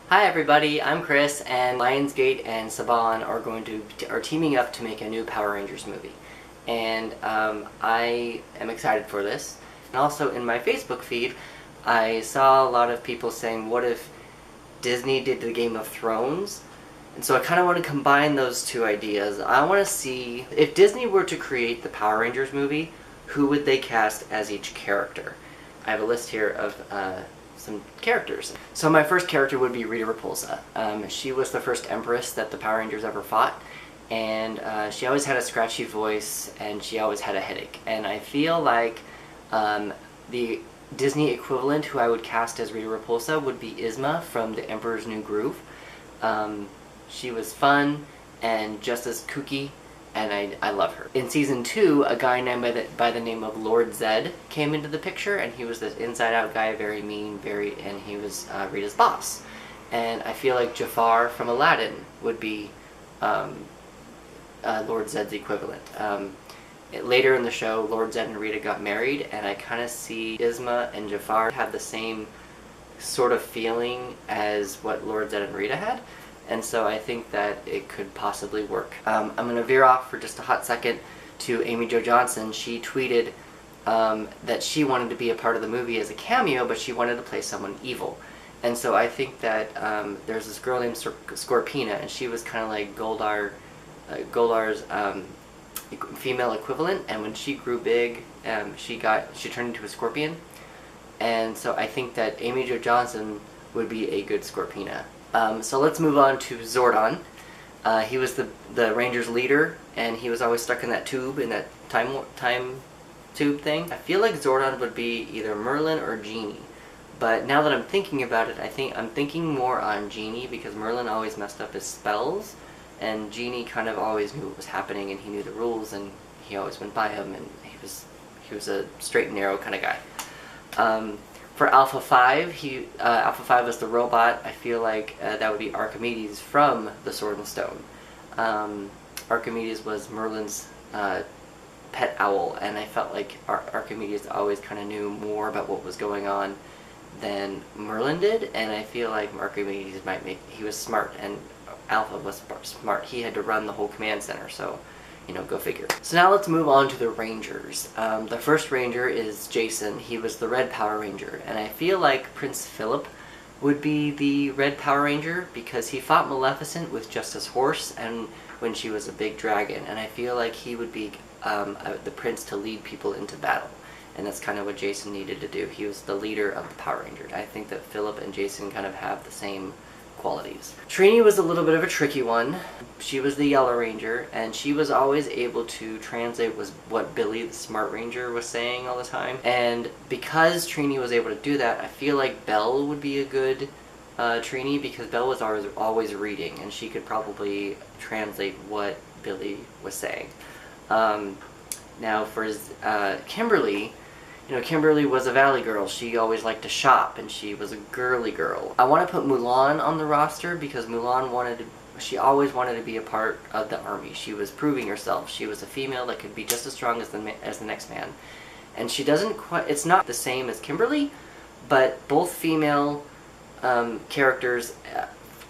Hi everybody, I'm Chris, and Lionsgate and Saban are teaming up to make a new Power Rangers movie, and I am excited for this. And also in my Facebook feed, I saw a lot of people saying, "What if Disney did the Game of Thrones?" And so I kind of want to combine those two ideas. I want to see if Disney were to create the Power Rangers movie, who would they cast as each character? I have a list here of some characters. So my first character would be Rita Repulsive. She was the first Empress that the Power Rangers ever fought, and she always had a scratchy voice, and she always had a headache. And I feel like the Disney equivalent who I would cast as Rita Repulsa would be Yzma from The Emperor's New Groove. She was fun and just as kooky, and I love her. In Season 2, a guy named by the name of Lord Zed came into the picture, and he was this inside-out guy, very mean, and he was Rita's boss. And I feel like Jafar from Aladdin would be Lord Zed's equivalent. Later in the show, Lord Zed and Rita got married, and I kind of see Yzma and Jafar have the same sort of feeling as what Lord Zed and Rita had. And so I think that it could possibly work. I'm going to veer off for just a hot second to Amy Jo Johnson. She tweeted that she wanted to be a part of the movie as a cameo, but she wanted to play someone evil. And so I think that there's this girl named Scorpina, and she was kind of like Goldar's female equivalent. And when she grew big, she turned into a scorpion. And so I think that Amy Jo Johnson would be a good Scorpina. So let's move on to Zordon. He was the Rangers' leader, and he was always stuck in that tube, in that time tube thing. I feel like Zordon would be either Merlin or Genie, but now that I'm thinking about it, I'm thinking more on Genie, because Merlin always messed up his spells, and Genie kind of always knew what was happening, and he knew the rules, and he always went by him, and he was a straight and narrow kind of guy. For Alpha 5, Alpha 5 was the robot. I feel like that would be Archimedes from the Sword and Stone. Archimedes was Merlin's pet owl, and I felt like Archimedes always kind of knew more about what was going on than Merlin did, and I feel like Archimedes he was smart, and Alpha was smart. He had to run the whole command center, so go figure. So now let's move on to the Rangers. The first Ranger is Jason. He was the Red Power Ranger, and I feel like Prince Philip would be the Red Power Ranger because he fought Maleficent with just his horse and when she was a big dragon, and I feel like he would be the prince to lead people into battle, and that's kind of what Jason needed to do. He was the leader of the Power Rangers. I think that Philip and Jason kind of have the same qualities. Trini was a little bit of a tricky one. She was the Yellow Ranger, and she was always able to translate what Billy, the Smart Ranger, was saying all the time. And because Trini was able to do that, I feel like Belle would be a good Trini, because Belle was always reading, and she could probably translate what Billy was saying. Now for Kimberly, Kimberly was a valley girl. She always liked to shop, and she was a girly girl. I want to put Mulan on the roster because Mulan she always wanted to be a part of the army. She was proving herself. She was a female that could be just as strong as the next man. And she doesn't quite, it's not the same as Kimberly, but both female characters,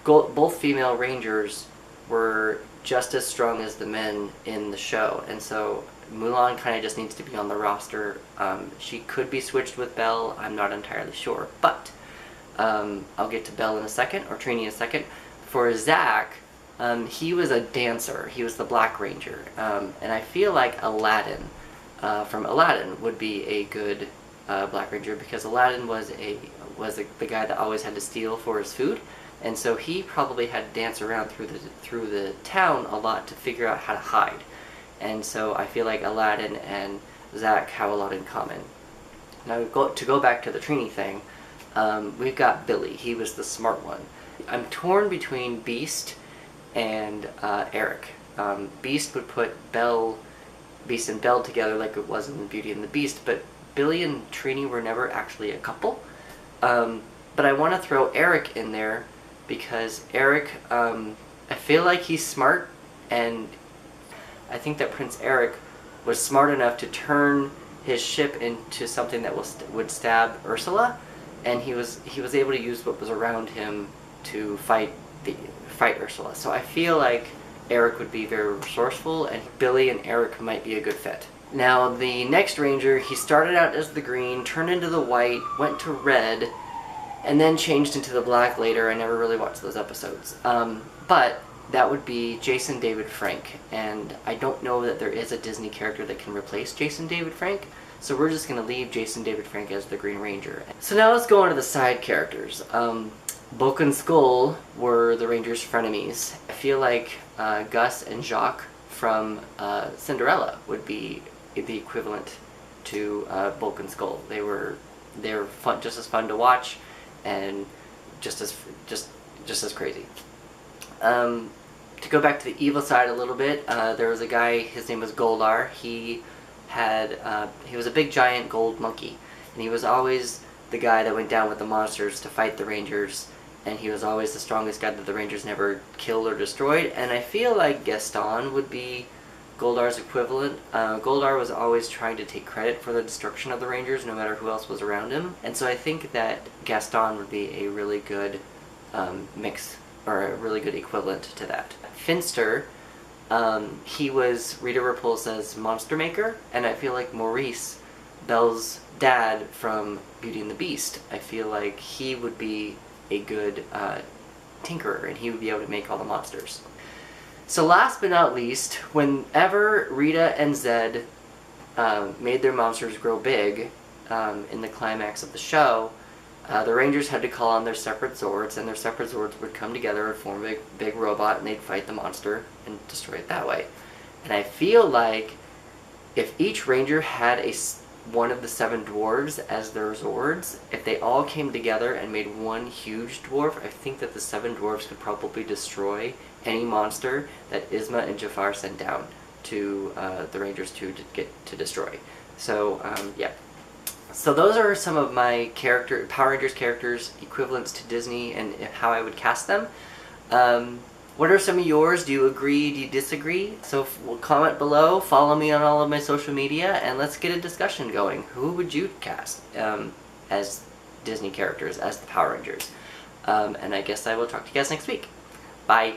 both female Rangers were just as strong as the men in the show. And so Mulan kind of just needs to be on the roster. She could be switched with Belle, I'm not entirely sure, but I'll get to Belle in a second, or Trini in a second. For Zach, he was a dancer. He was the Black Ranger, and I feel like Aladdin from Aladdin would be a good Black Ranger, because Aladdin was the guy that always had to steal for his food, and so he probably had to dance around through the town a lot to figure out how to hide. And so I feel like Aladdin and Zach have a lot in common. Now to go back to the Trini thing, we've got Billy. He was the smart one. I'm torn between Beast and Eric. Beast would put Beast and Belle together like it was in Beauty and the Beast, but Billy and Trini were never actually a couple. But I want to throw Eric in there because Eric, I feel like he's smart, and I think that Prince Eric was smart enough to turn his ship into something that would stab Ursula, and he was able to use what was around him to fight Ursula. So I feel like Eric would be very resourceful, and Billy and Eric might be a good fit. Now, the next ranger, he started out as the green, turned into the white, went to red, and then changed into the black later. I never really watched those episodes. But that would be Jason David Frank, and I don't know that there is a Disney character that can replace Jason David Frank, so we're just going to leave Jason David Frank as the Green Ranger. So now let's go on to the side characters. Vulcan Skull were the Rangers' frenemies. I feel like Gus and Jacques from Cinderella would be the equivalent to Vulcan Skull. They're fun, just as fun to watch, and just as crazy. To go back to the evil side a little bit, there was a guy. His name was Goldar. He was a big giant gold monkey, and he was always the guy that went down with the monsters to fight the Rangers. And he was always the strongest guy that the Rangers never killed or destroyed. And I feel like Gaston would be Goldar's equivalent. Goldar was always trying to take credit for the destruction of the Rangers, no matter who else was around him. And so I think that Gaston would be a really good mix, or a really good equivalent to that. Finster, he was Rita Repulsa's monster maker, and I feel like Maurice, Belle's dad from Beauty and the Beast, I feel like he would be a good tinkerer, and he would be able to make all the monsters. So last but not least, whenever Rita and Zed made their monsters grow big in the climax of the show, the Rangers had to call on their separate Zords, and their separate Zords would come together and form a big robot, and they'd fight the monster and destroy it that way. And I feel like if each Ranger had one of the 7 dwarves as their Zords, if they all came together and made one huge dwarf, I think that the 7 dwarves could probably destroy any monster that Yzma and Jafar sent down to the Rangers to destroy. So, yeah. So those are some of my Power Rangers characters equivalents to Disney and how I would cast them. What are some of yours? Do you agree? Do you disagree? So comment below, follow me on all of my social media, and let's get a discussion going. Who would you cast as Disney characters, as the Power Rangers? And I guess I will talk to you guys next week. Bye.